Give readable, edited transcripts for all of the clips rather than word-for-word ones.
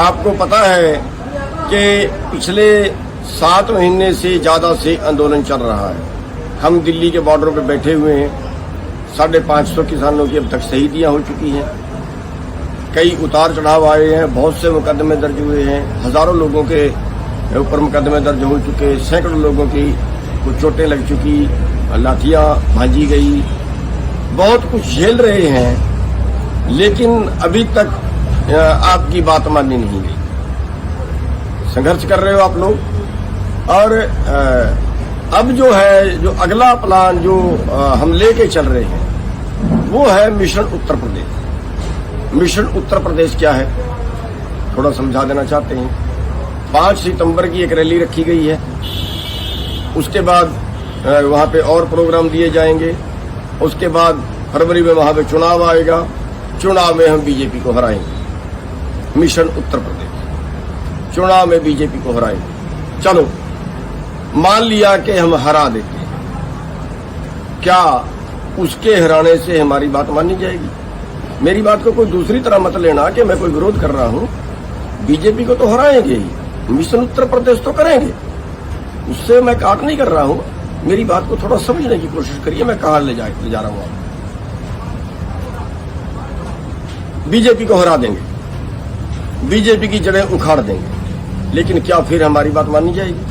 आपको पता है कि पिछले 7 महीने से ज़्यादा से आंदोलन चल रहा है। हम दिल्ली के बॉर्डर पर बैठे हुए हैं। 550 किसानों की अब तक शहीदियां हो चुकी हैं। कई उतार चढ़ाव आए हैं, बहुत से मुकदमे दर्ज हुए हैं, हजारों लोगों के ऊपर मुकदमे दर्ज हो चुके, सैकड़ों लोगों की कुछ चोटें लग चुकी, लाठियां भांजी गई, बहुत कुछ झेल रहे हैं, लेकिन अभी तक आपकी बात मानी नहीं गई। संघर्ष कर रहे हो आप लोग। और अब जो है, जो अगला प्लान जो हम लेके चल रहे हैं वो है मिशन उत्तर प्रदेश। मिशन उत्तर प्रदेश क्या है, थोड़ा समझा देना चाहते हैं। 5 सितंबर की एक रैली रखी गई है, उसके बाद वहां पे और प्रोग्राम दिए जाएंगे। उसके बाद फरवरी में वहां पे चुनाव आएगा, चुनाव में हम बीजेपी को हराएंगे। मिशन उत्तर प्रदेश, चुनाव में बीजेपी को हराएंगे। चलो मान लिया कि हम हरा देते हैं, क्या उसके हराने से हमारी बात मानी जाएगी? मेरी बात को कोई दूसरी तरह मत लेना कि मैं कोई विरोध कर रहा हूं। बीजेपी को तो हराएंगे ही, मिशन उत्तर प्रदेश तो करेंगे, उससे मैं काट नहीं कर रहा हूं। मेरी बात को थोड़ा समझने की कोशिश करिए, मैं कहां ले जा रहा हूं। आप बीजेपी को हरा देंगे, बीजेपी की जड़ें उखाड़ देंगे, लेकिन क्या फिर हमारी बात मानी जाएगी?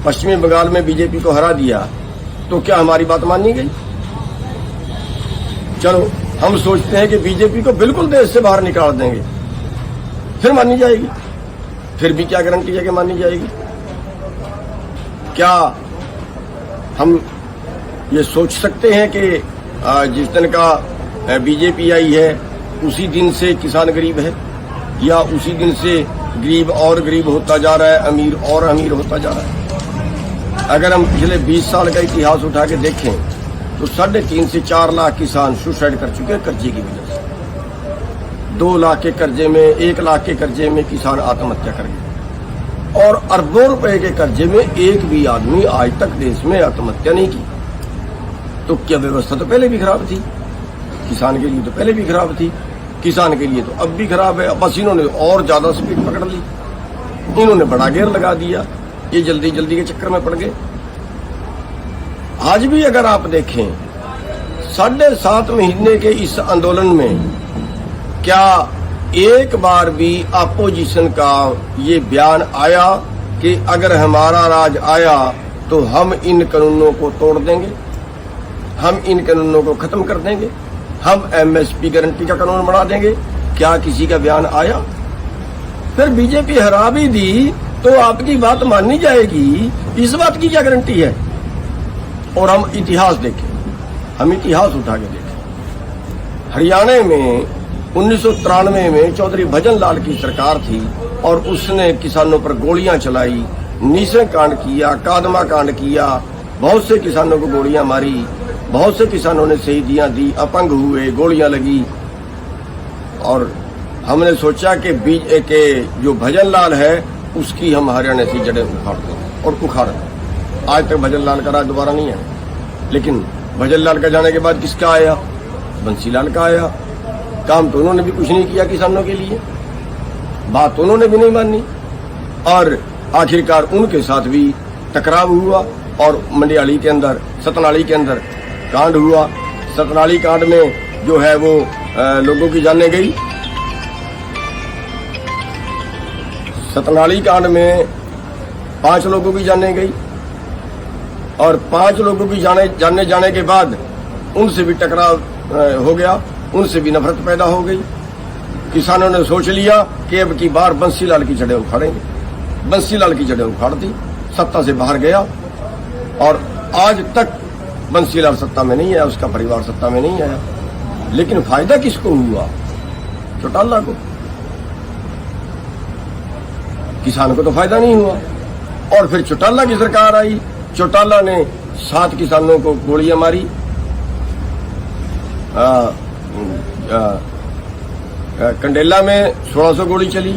पश्चिमी बंगाल में बीजेपी को हरा दिया तो क्या हमारी बात मानी गई? चलो हम सोचते हैं कि बीजेपी को बिल्कुल देश से बाहर निकाल देंगे, फिर मानी जाएगी? फिर भी क्या गारंटी है कि मानी जाएगी? क्या हम ये सोच सकते हैं कि जिस दिन का बीजेपी आई है उसी दिन से किसान गरीब है, या उसी दिन से गरीब और गरीब होता जा रहा है, अमीर और अमीर होता जा रहा है? अगर हम पिछले 20 साल का इतिहास उठा के देखें तो 3.5 से 4 लाख किसान सुसाइड कर चुके हैं कर्जे की वजह से। 2 लाख के कर्जे में, 1 लाख के कर्जे में किसान आत्महत्या कर गए, और अरबों रुपए के कर्जे में एक भी आदमी आज तक देश में आत्महत्या नहीं की। तो क्या व्यवस्था तो पहले भी खराब थी? किसान के लिए तो पहले भी खराब थी, किसान के लिए तो अब भी खराब है। बस इन्होंने और ज्यादा स्पीड पकड़ ली, इन्होंने बड़ा गेयर लगा दिया, ये जल्दी जल्दी के चक्कर में पड़ गए। आज भी अगर आप देखें 7.5 महीने के इस आंदोलन में क्या एक बार भी अपोजिशन का ये बयान आया कि अगर हमारा राज आया तो हम इन कानूनों को तोड़ देंगे, हम इन कानूनों को खत्म कर देंगे, हम एमएसपी गारंटी का कानून बना देंगे? क्या किसी का बयान आया? फिर बीजेपी हरा भी दी तो आपकी बात मानी जाएगी, इस बात की क्या गारंटी है? और हम इतिहास देखें, हम इतिहास उठा के देखें। हरियाणा में 1993 में चौधरी भजन लाल की सरकार थी और उसने किसानों पर गोलियां चलाई, नीसे कांड किया, कादमा कांड किया, बहुत से किसानों को गोलियां मारी, बहुत से किसानों ने शहीदियां दी, अपंग हुए, गोलियां लगी। और हमने सोचा कि जो भजन लाल है उसकी हम हरियाणा से जड़ें उखाड़ दें, और उखाड़ दें। आज तक भजन लाल का राज दोबारा नहीं है, लेकिन भजन लाल का जाने के बाद किसका आया? बंसी लाल का आया। काम तो उन्होंने भी कुछ नहीं किया किसानों के लिए, बात तो उन्होंने भी नहीं मानी, और आखिरकार उनके साथ भी टकराव हुआ और मंडियाली के अंदर, सतनाली के अंदर कांड हुआ। सतनाली कांड में जो है वो लोगों की जानें गई। सतनाली कांड में 5 लोगों की जानें गई, और 5 लोगों की जाने के बाद उनसे भी टकराव हो गया, उनसे भी नफरत पैदा हो गई। किसानों ने सोच लिया कि अब की बार बंसीलाल की जड़ें उखाड़ेंगे। बंसीलाल की जड़ें उखाड़ दी, सत्ता से बाहर गया, और आज तक बंसीलाल सत्ता में नहीं आया, उसका परिवार सत्ता में नहीं आया। लेकिन फायदा किसको हुआ? चौटाला को। किसान को तो फायदा नहीं हुआ। और फिर चौटाला की सरकार आई, चौटाला ने 7 किसानों को गोलियां मारी, कंडेला में 1600 गोली चली,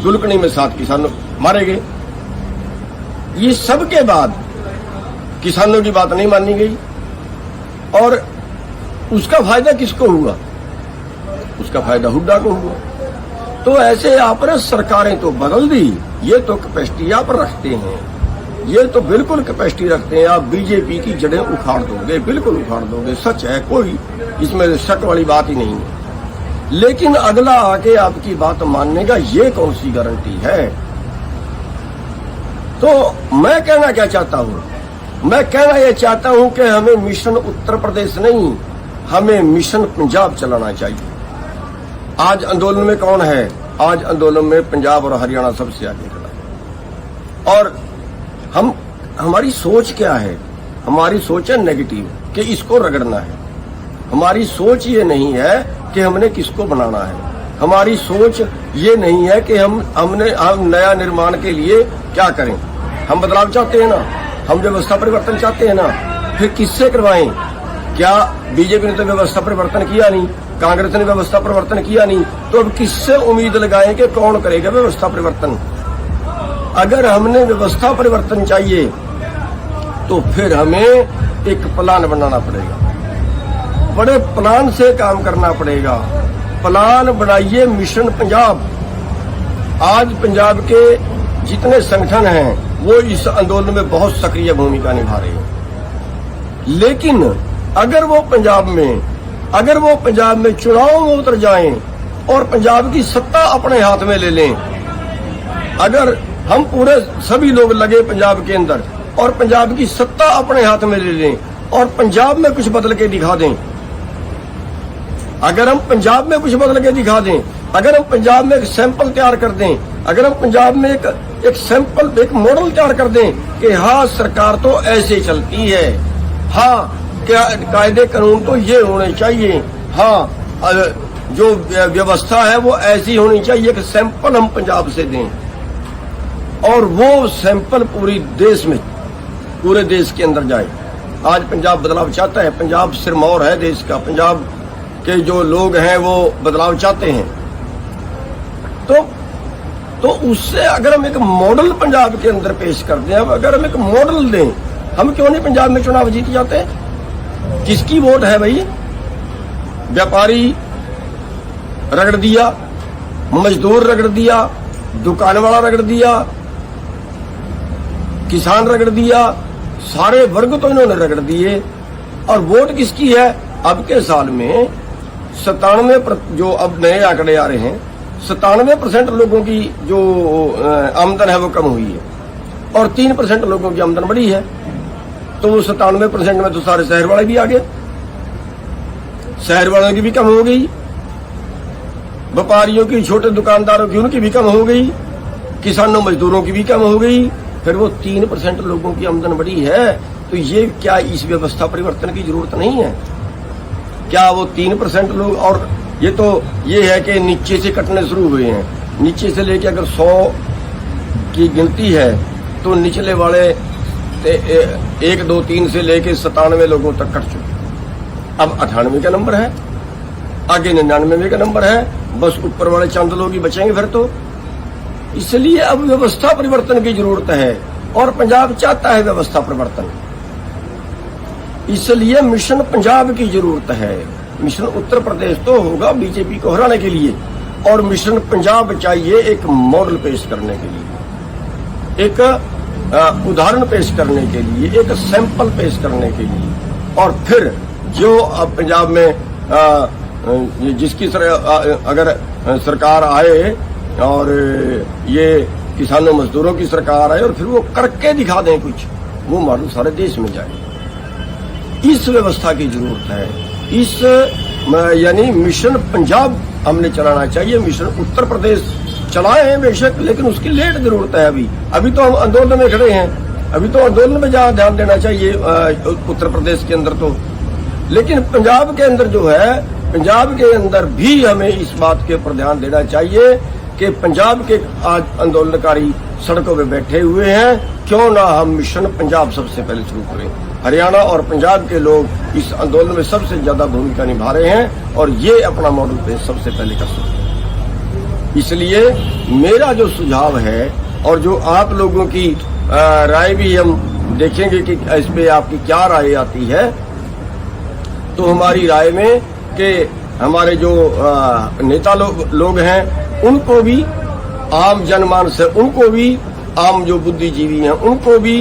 गुलकनी में 7 किसान मारे गए। ये सब के बाद किसानों की बात नहीं मानी गई, और उसका फायदा किसको हुआ? उसका फायदा हुड्डा को हुआ। तो ऐसे आपने सरकारें तो बदल दी, ये तो कैपेसिटी आप रखते हैं, ये तो बिल्कुल कैपेसिटी रखते हैं। आप बीजेपी की जड़ें उखाड़ दोगे, बिल्कुल उखाड़ दोगे, सच है, कोई इसमें शक वाली बात ही नहीं है। लेकिन अगला आके आपकी बात मानने का ये कौन सी गारंटी है? तो मैं कहना क्या चाहता हूं, मैं कहना यह चाहता हूं कि हमें मिशन उत्तर प्रदेश नहीं, हमें मिशन पंजाब चलाना चाहिए। आज आंदोलन में कौन है? आज आंदोलन में पंजाब और हरियाणा सबसे आगे खड़ा है। और हमारी सोच क्या है? हमारी सोच है नेगेटिव, कि इसको रगड़ना है। हमारी सोच ये नहीं है कि हमने किसको बनाना है। हमारी सोच ये नहीं है कि हम नया निर्माण के लिए क्या करें। हम बदलाव चाहते हैं ना, हम व्यवस्था परिवर्तन चाहते हैं ना, फिर किससे करवाएं? क्या बीजेपी ने तो व्यवस्था परिवर्तन किया नहीं, कांग्रेस ने व्यवस्था परिवर्तन किया नहीं, तो अब किससे उम्मीद लगाएं कि कौन करेगा व्यवस्था परिवर्तन? अगर हमने व्यवस्था परिवर्तन चाहिए तो फिर हमें एक प्लान बनाना पड़ेगा, बड़े प्लान से काम करना पड़ेगा। प्लान बनाइए मिशन पंजाब। आज पंजाब के जितने संगठन हैं वो इस आंदोलन में बहुत सक्रिय भूमिका निभा रहे हैं। लेकिन अगर वो पंजाब में चुनाव में उतर जाएं और पंजाब की सत्ता अपने हाथ में ले लें, अगर हम पूरे सभी लोग लगे पंजाब के अंदर और पंजाब की सत्ता अपने हाथ में ले लें और पंजाब में कुछ बदल के दिखा दें, अगर हम पंजाब में कुछ बदल के दिखा दें, अगर हम पंजाब में एक सैंपल तैयार कर दें, अगर हम पंजाब में एक सैंपल, एक मॉडल तैयार कर दें कि हाँ सरकार तो ऐसे चलती है, हाँ क्या कायदे कानून तो ये होने चाहिए, हाँ जो व्यवस्था है वो ऐसी होनी चाहिए, कि सैंपल हम पंजाब से दें और वो सैंपल पूरे देश के अंदर जाए। आज पंजाब बदलाव चाहता है, पंजाब सिरमौर है देश का, पंजाब के जो लोग हैं वो बदलाव चाहते हैं। तो उससे अगर हम एक मॉडल पंजाब के अंदर पेश कर दें, अगर हम एक मॉडल दें, हम क्यों नहीं पंजाब में चुनाव जीत जाते हैं? किसकी वोट है भाई? व्यापारी रगड़ दिया, मजदूर रगड़ दिया, दुकान वाला रगड़ दिया, किसान रगड़ दिया, सारे वर्ग तो इन्होंने रगड़ दिए। और वोट किसकी है? अब के साल में 97, जो अब नए आंकड़े आ रहे हैं, 97% लोगों की जो आमदन है वो कम हुई है और 3% लोगों की आमदन बढ़ी है। तो वो 97% में तो सारे शहर वाले भी आ गए, शहर वालों की भी कम हो गई, व्यापारियों की, छोटे दुकानदारों की, उनकी भी कम हो गई, किसानों मजदूरों की भी कम हो गई। फिर वो 3% लोगों की आमदन बढ़ी है। तो ये क्या इस व्यवस्था परिवर्तन की जरूरत नहीं है? क्या वो 3% लोग, और ये है कि नीचे से कटने शुरू हुए हैं, नीचे से लेके अगर 100 की गिनती है तो निचले वाले 1, 2, 3 से लेके 97 लोगों तक कट चुके। अब 98 का नंबर है, आगे 99 का नंबर है, बस ऊपर वाले चंद लोग ही बचेंगे फिर तो। इसलिए अब व्यवस्था परिवर्तन की जरूरत है और पंजाब चाहता है व्यवस्था परिवर्तन, इसलिए मिशन पंजाब की जरूरत है। मिशन उत्तर प्रदेश तो होगा बीजेपी को हराने के लिए, और मिशन पंजाब चाहिए एक मॉडल पेश करने के लिए, एक उदाहरण पेश करने के लिए, एक सैंपल पेश करने के लिए। और फिर जो अब पंजाब में जिसकी अगर सरकार आए और ये किसानों मजदूरों की सरकार आए और फिर वो करके दिखा दें कुछ, वो मॉडल सारे देश में जाए। इस व्यवस्था की जरूरत है। इस यानी मिशन पंजाब हमने चलाना चाहिए। मिशन उत्तर प्रदेश चलाए हैं बेशक, लेकिन उसकी लेट जरूरत है। अभी तो हम आंदोलन में खड़े हैं, अभी तो आंदोलन में जहाँ ध्यान देना चाहिए उत्तर प्रदेश के अंदर तो, लेकिन पंजाब के अंदर जो है, पंजाब के अंदर भी हमें इस बात के ऊपर ध्यान देना चाहिए कि पंजाब के आज आंदोलनकारी सड़कों पे बैठे हुए हैं, क्यों ना हम मिशन पंजाब सबसे पहले शुरू करें। हरियाणा और पंजाब के लोग इस आंदोलन में सबसे ज्यादा भूमिका निभा रहे हैं और ये अपना मॉडल पेश सबसे पहले कर सकते हैं। इसलिए मेरा जो सुझाव है और जो आप लोगों की राय भी हम देखेंगे कि इस पे आपकी क्या राय आती है, तो हमारी राय में कि हमारे जो नेता लोग हैं उनको भी, आम जनमानस है उनको भी, आम जो बुद्धिजीवी हैं उनको भी,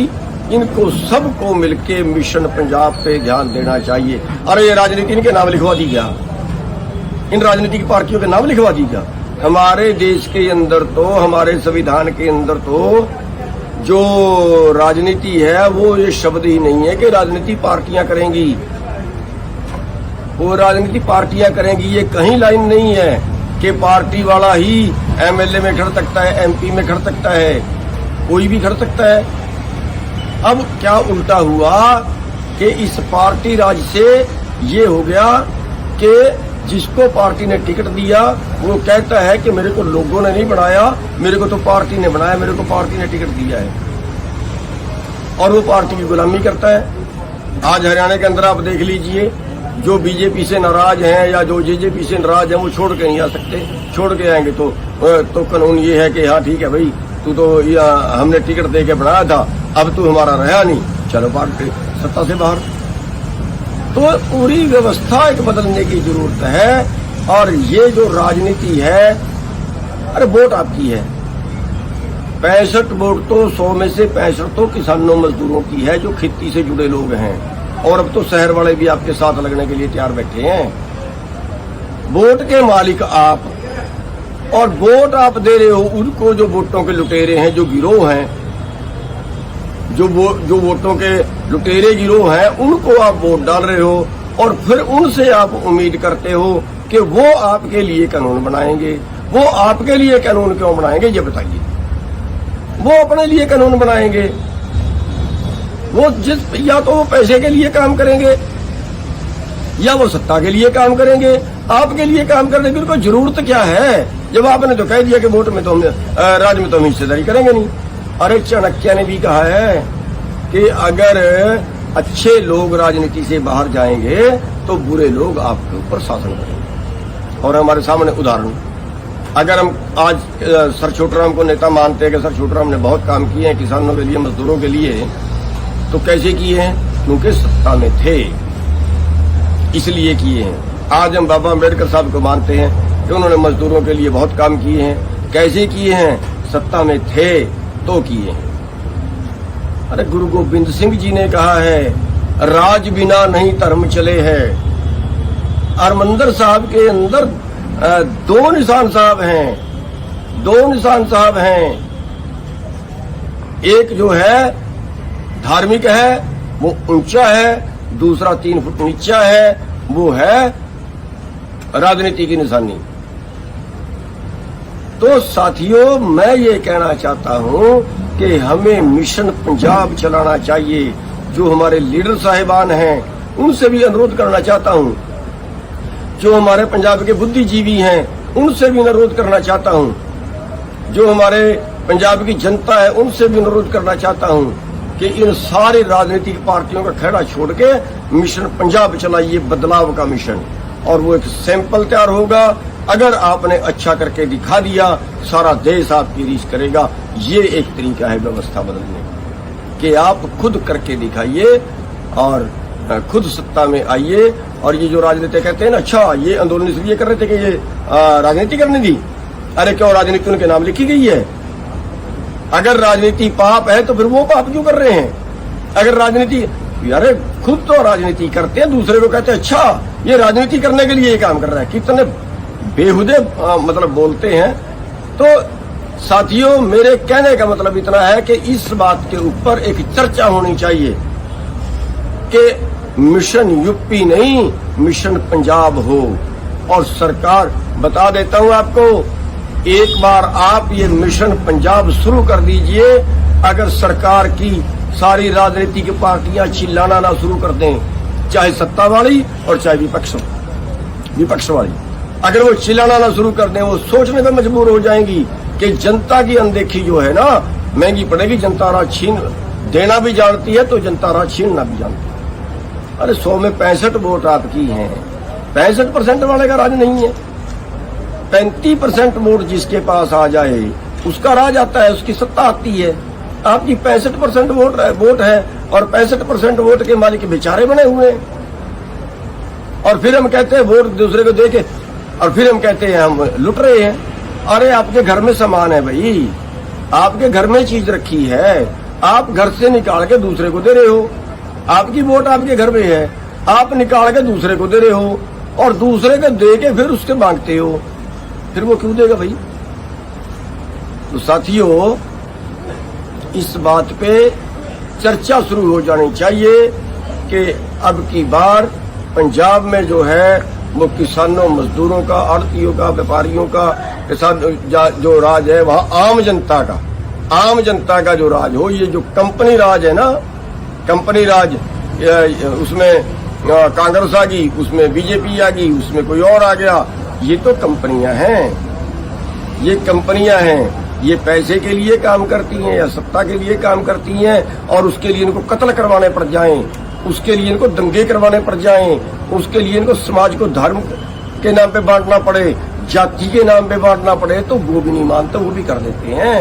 इनको सबको मिलके मिशन पंजाब पे ध्यान देना चाहिए। अरे ये राजनीति इनके नाम लिखवा दी क्या? इन राजनीतिक पार्टियों के नाम लिखवा दी क्या? हमारे देश के अंदर तो, हमारे संविधान के अंदर तो जो राजनीति है वो ये शब्द ही नहीं है कि राजनीति पार्टियां करेंगी, वो राजनीति पार्टियां करेंगी, ये कहीं लाइन नहीं है कि पार्टी वाला ही एमएलए में खड़ सकता है, एमपी में खड़ सकता है, कोई भी खड़ सकता है। अब क्या उल्टा हुआ कि इस पार्टी राज से ये हो गया कि जिसको पार्टी ने टिकट दिया वो कहता है कि मेरे को लोगों ने नहीं बनाया, मेरे को तो पार्टी ने बनाया, मेरे को पार्टी ने टिकट दिया है, और वो पार्टी की गुलामी करता है। आज हरियाणा के अंदर आप देख लीजिए, जो बीजेपी से नाराज हैं या जो जेजेपी से नाराज हैं वो छोड़ के नहीं आ सकते। छोड़ के आएंगे तो कानून ये है कि हाँ ठीक है भाई, तू तो हमने टिकट दे के बनाया था, अब तू हमारा रहा नहीं, चलो पार्टी सत्ता से बाहर। तो पूरी व्यवस्था एक बदलने की जरूरत है। और ये जो राजनीति है, अरे वोट आपकी है, 65 वोट तो 100 में से 65 तो किसानों मजदूरों की है जो खेती से जुड़े लोग हैं, और अब तो शहर वाले भी आपके साथ लगने के लिए तैयार बैठे हैं। वोट के मालिक आप, और वोट आप दे रहे हो उनको जो वोटों के लुटेरे हैं, जो गिरोह हैं, जो वोटों के लुटेरे गिरोह हैं, उनको आप वोट डाल रहे हो, और फिर उनसे आप उम्मीद करते हो कि वो आपके लिए कानून बनाएंगे। वो आपके लिए कानून क्यों बनाएंगे ये बताइए? वो अपने लिए कानून बनाएंगे, वो या तो वो पैसे के लिए काम करेंगे या वो सत्ता के लिए काम करेंगे। आपके लिए काम करने की उनको जरूरत क्या है, जब आपने तो कह दिया कि वोट में तो हम राज में तो हम हिस्सेदारी करेंगे नहीं। अरे चाणक्य ने भी कहा है कि अगर अच्छे लोग राजनीति से बाहर जाएंगे तो बुरे लोग आपके ऊपर शासन करेंगे। और हमारे सामने उदाहरण, अगर हम आज सर छोटूराम को नेता मानते हैं कि सर छोटूराम ने बहुत काम किए हैं किसानों के लिए, मजदूरों के लिए, तो कैसे किए हैं? क्योंकि सत्ता में थे इसलिए किए हैं। आज हम बाबा अम्बेडकर साहब को मानते हैं कि उन्होंने मजदूरों के लिए बहुत काम किए हैं। कैसे किए हैं? सत्ता में थे तो किए हैं। अरे गुरु गोबिंद सिंह जी ने कहा है, राज बिना नहीं धर्म चले है। हरमंदिर साहब के अंदर दो निशान साहब हैं, दो निशान साहब हैं। एक जो है धार्मिक है, वो ऊंचा है, दूसरा 3 फुट नीचा है, वो है राजनीति की निशानी। तो साथियों, मैं ये कहना चाहता हूं कि हमें मिशन पंजाब चलाना चाहिए। जो हमारे लीडर साहिबान हैं उनसे भी अनुरोध करना चाहता हूं, जो हमारे पंजाब के बुद्धिजीवी हैं उनसे भी अनुरोध करना चाहता हूं, जो हमारे पंजाब की जनता है उनसे भी अनुरोध करना चाहता हूं कि इन सारी राजनीतिक पार्टियों का खेड़ा छोड़ के मिशन पंजाब चलाइए, बदलाव का मिशन। और वो एक सैंपल तैयार होगा। अगर आपने अच्छा करके दिखा दिया, सारा देश आपकी रीस करेगा। ये एक तरीका है व्यवस्था बदलने का कि आप खुद करके दिखाइए और खुद सत्ता में आइए। और ये जो राजनीति कहते हैं ना, अच्छा ये आंदोलन इसलिए कर रहे थे कि ये राजनीति करने दी। अरे क्यों राजनीति उनके नाम लिखी गई है? अगर राजनीति पाप है तो फिर वो पाप क्यों कर रहे हैं? अगर राजनीति, यार खुद तो राजनीति करते हैं, दूसरे को कहते हैं अच्छा ये राजनीति करने के लिए ये काम कर रहा है। कितने बेहुदे मतलब बोलते हैं। तो साथियों, मेरे कहने का मतलब इतना है कि इस बात के ऊपर एक चर्चा होनी चाहिए कि मिशन यूपी नहीं, मिशन पंजाब हो। और सरकार, बता देता हूं आपको, एक बार आप ये मिशन पंजाब शुरू कर दीजिए, अगर सरकार की सारी राजनीतिक पार्टियां चिल्लाना ना शुरू कर दें, चाहे सत्ता वाली और चाहे विपक्ष वाली, अगर वो चिल्लाना ना शुरू कर दें, वो सोचने पे मजबूर हो जाएंगी कि जनता की अनदेखी जो है ना महंगी पड़ेगी। जनता राज छीन देना भी जानती है तो जनता राज छीनना भी जानती है। अरे 100 में 65 वोट आपकी हैं, 65% वाले का राज नहीं है। 35% वोट जिसके पास आ जाए उसका राज आता है, उसकी सत्ता आती है। आपकी 65% वोट है और 65% वोट के मालिक बेचारे बने हुए हैं। और फिर हम कहते हैं वोट दूसरे को देके, और फिर हम कहते हैं हम लुट रहे हैं। अरे आपके घर में सामान है भाई, आपके घर में चीज रखी है, आप घर से निकाल के दूसरे को दे रहे हो। आपकी वोट आपके घर में है, आप निकाल के दूसरे को दे रहे हो और दूसरे को दे के फिर उसके मांगते हो, फिर वो क्यों देगा भाई? तो साथियों, इस बात पे चर्चा शुरू हो जानी चाहिए कि अब की बार पंजाब में जो है वो किसानों, मजदूरों का, आड़तियों का, व्यापारियों का के साथ जो राज है वहां आम जनता का जो राज हो। ये जो कंपनी राज है ना, कंपनी राज, उसमें कांग्रेस आ गई, उसमें बीजेपी आ गई, उसमें कोई और आ गया, ये तो कंपनियां हैं, ये कंपनियां हैं। ये पैसे के लिए काम करती हैं या सत्ता के लिए काम करती हैं, और उसके लिए इनको कत्ल करवाने पड़ जाएं, उसके लिए इनको दंगे करवाने पड़ जाएं, उसके लिए इनको समाज को धर्म के नाम पे बांटना पड़े, जाति के नाम पे बांटना पड़े, तो वो भी नहीं मानते, वो भी कर देते हैं।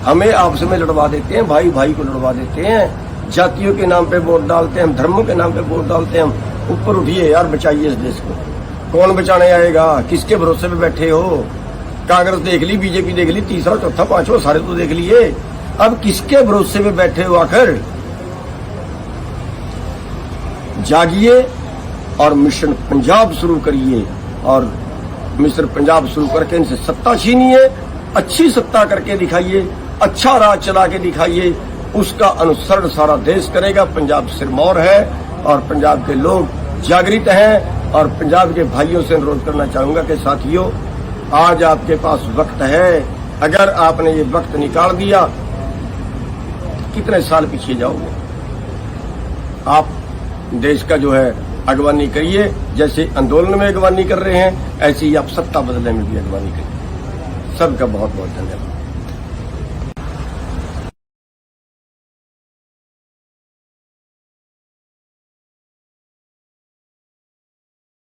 हमें आपस में लड़वा देते हैं, भाई भाई को लड़वा देते हैं, जातियों के नाम पे वोट डालते हैं, धर्मों के नाम पे वोट डालते हैं। ऊपर उठिए यार, बचाइए इस देश को। कौन बचाने आएगा? किसके भरोसे पे बैठे हो? कांग्रेस देख ली, बीजेपी देख ली, तीसरा चौथा पांचवा सारे तो देख लिए, अब किसके भरोसे पे बैठे हो? आखिर जागिए और मिशन पंजाब शुरू करिए, और मिशन पंजाब शुरू करके इनसे सत्ता छीनिए, अच्छी सत्ता करके दिखाइए, अच्छा राज चला के दिखाइए, उसका अनुसरण सारा देश करेगा। पंजाब सिरमौर है और पंजाब के लोग जागृत हैं, और पंजाब के भाइयों से अनुरोध करना चाहूंगा कि साथियों, आज आपके पास वक्त है। अगर आपने ये वक्त निकाल दिया, कितने साल पीछे जाओगे? आप देश का जो है अगवानी करिए, जैसे आंदोलन में अगवानी कर रहे हैं, ऐसे ही आप सत्ता बदलने में भी अगवानी करिए। सबका बहुत बहुत धन्यवाद।